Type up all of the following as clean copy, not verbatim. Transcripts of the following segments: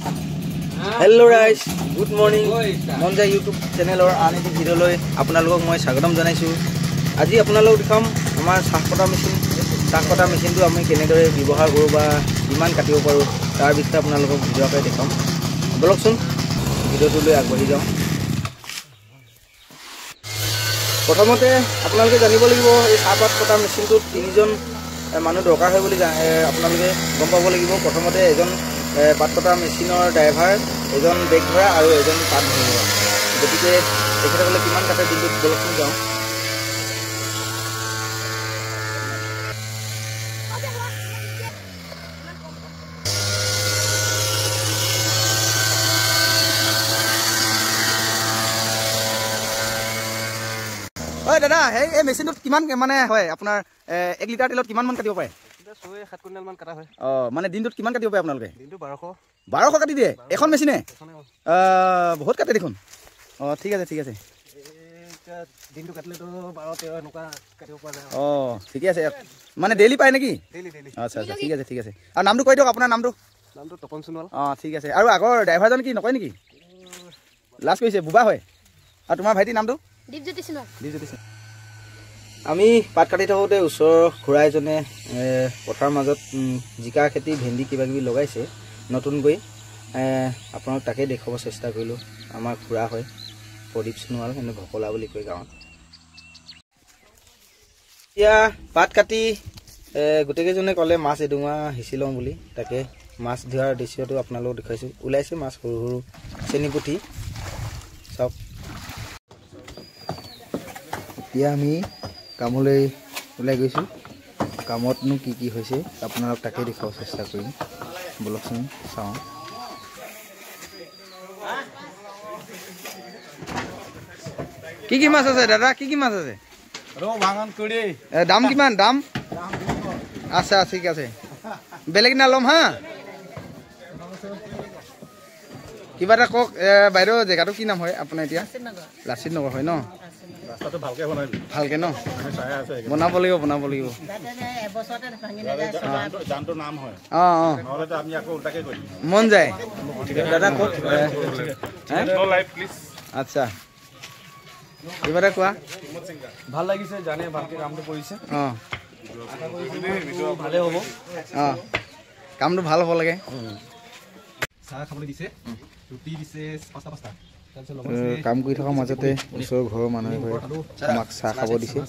Hello guys, good morning. Monja YouTube channel or ani video loi apnalok moi swagotam janaisu. Aji apnalok dekham amar sahkota machine tu ami kenedore bibohar koru ba iman katibo paru tar bishe apnalok video kai dekham. Boloksun video tu loi agbahi jao. Prothomote apnaloke janibo lagibo ei sahpat kota machine tu tinijon মানুহ দৰকাৰ হয় বুলি আপোনালোকে গম পাব লাগিব প্ৰথমতে এজন পাত কটা মেচিনৰ ড্ৰাইভাৰ এজন বেগ ধৰা আৰু এজন পাত ধৰা গতিকে তেখেতসকলে কিমান কাটে দিনটোত বলকচোন যাওঁ ঐ দাদা এই মেচিনটোত কিমান মানে হয় আপোনাৰ 1 লিটাৰ তেলত কিমান মান কাটিব পাৰে 6-7 কুইণ্টেল মান কাটা হয় মানে দিনটোত কিমান কাটিব পাৰে আপোনালোকে দিনটো 1200 কাটি দিয়ে এখন মেচিনে বহুত কাটে দেখোন ঠিক আছে দিনটো কাটলে তো 12-13 এনেকুৱা কাটিব পৰা যায় ঠিক আছে মানে ডেইলি পায় নেকি ডেইলি আচ্ছা ঠিক আছে আৰু নামটো কৈ দিয়ক আপোনাৰ নামটো তপন সোণোৱাল ঠিক আছে আৰু আগৰ ড্ৰাইভাৰজন কি নকয় নেকি লাষ্ট কৈছে বুবা হয় আৰু তোমাৰ ভাইটি নামটো দীপজ্যোতি সোণোৱাল আমি পাত কাটি থাকোঁতে ওচৰৰ খুৰা এজনে পথাৰ মাজত জিকা খেতি ভেন্দি কিবা কিবি লগাইছে নতুনকৈ আপোনাক তাকে দেখাব চেষ্টা কৰিলোঁ আমাৰ খুৰা হয় প্ৰদীপ সোণোৱাল এনে ভকলা বুলি কয় গাঁৱত এতিয়া পাত কাটি গোটেইকেইজনে ক'লে মাছ এডুঙা সিঁচি লওঁ বুলি তাকে মাছ ধৰাৰ দৃশ্যটো আপোনালোকক দেখুৱাইছোঁ ওলাইছে মাছ সৰু সৰু চেনিপুঠি চাওক এতিয়া আমি কামলৈ ওলাই গৈছোঁ কামতনো কি হৈছে আপোনালোক তাকে দেখুৱাব চেষ্টা কৰিম বলকচোন চাওঁ কি মাছ আছে দাদা কি মাছ আছে দাম কিমান দাম আচ্ছা ঠিক আছে বেলেগ না ল'ম হা কিবা এটা কওক বাইদেউ জেগাটো কি নাম হয় আপোনাৰ এতিয়া লাচিত নগৰ হয় ন ৰাস্তাটো ভালকে ন বনাব লাগিব জানটো নাম হয় নহলে তো আমি আকৌ উল্টাকে কৰিম মন যায় দাদা কওক নো লাইফ প্লিজ আচ্ছা কিবা এটা কোৱা ভাল লাগিছে জানে ভালকে কামটো কৰিছে ভালে হ'ব কামটো ভাল হ'ব লাগে চাহ খাবলৈ দিছে ৰুটি দিছে পাঁচটা কাম কৰি থকাৰ মাজতে ওচৰৰ ঘৰৰ মানুহে আমাক চাহ খাব দিছে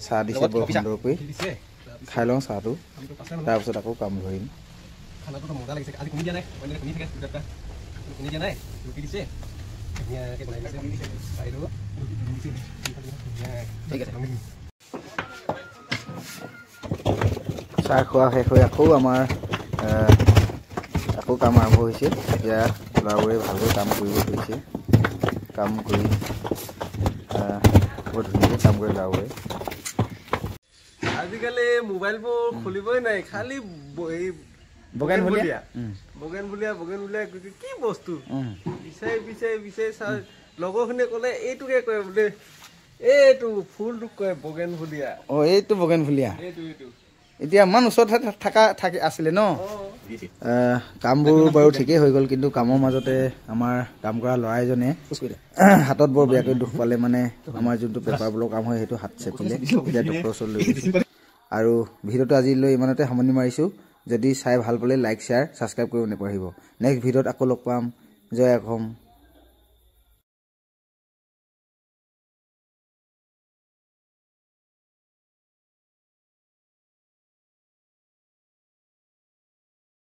চাহ দিছে বৰ সুন্দৰকৈ খাই লওঁ চাহটো তাৰপিছত আকৌ কাম ধৰিম চাহ খোৱা শেষ হৈ আকৌ আমাৰ আকৌ কাম আৰম্ভ হৈছে এতিয়া ল'ৰাবোৰে ভালকৈ কাম কৰিব ধৰিছে কাম কৰি বৰ ধুনীয়াকৈ কাম কৰে ল'ৰাবোৰে আজিকালি মোবাইলবোৰ খুলিবই নাই খালি বগেনভেলিয়া কি বস্তু বিচাৰি চাই লগৰখিনিয়ে ক'লে এইটোকে কয় বোলে এইটো ফুলটোক কয় বগেনভেলিয়া এইটো বগেনভেলিয়া এতিয়া ইমান ওচৰতে থাকি আছিলে ন কামবোৰ বাৰু ঠিকেই হৈ গ'ল কিন্তু কামৰ মাজতে আমাৰ কাম কৰা ল'ৰা এজনে হাতত বৰ বেয়াকৈ দুখ পালে মানে আমাৰ যোনটো পেপাৰবোৰৰ কাম হয় সেইটো হাত চেপিলে এতিয়া ডক্টৰৰ ওচৰলৈ আৰু ভিডিঅ'টো আজিলৈ ইমানতে সামৰণি মাৰিছোঁ যদি চাই ভাল পালে লাইক শ্বেয়াৰ ছাবস্ক্ৰাইব কৰিব নাপাহৰিব নেক্সট ভিডিঅ'ত আকৌ লগ পাম জয় অসম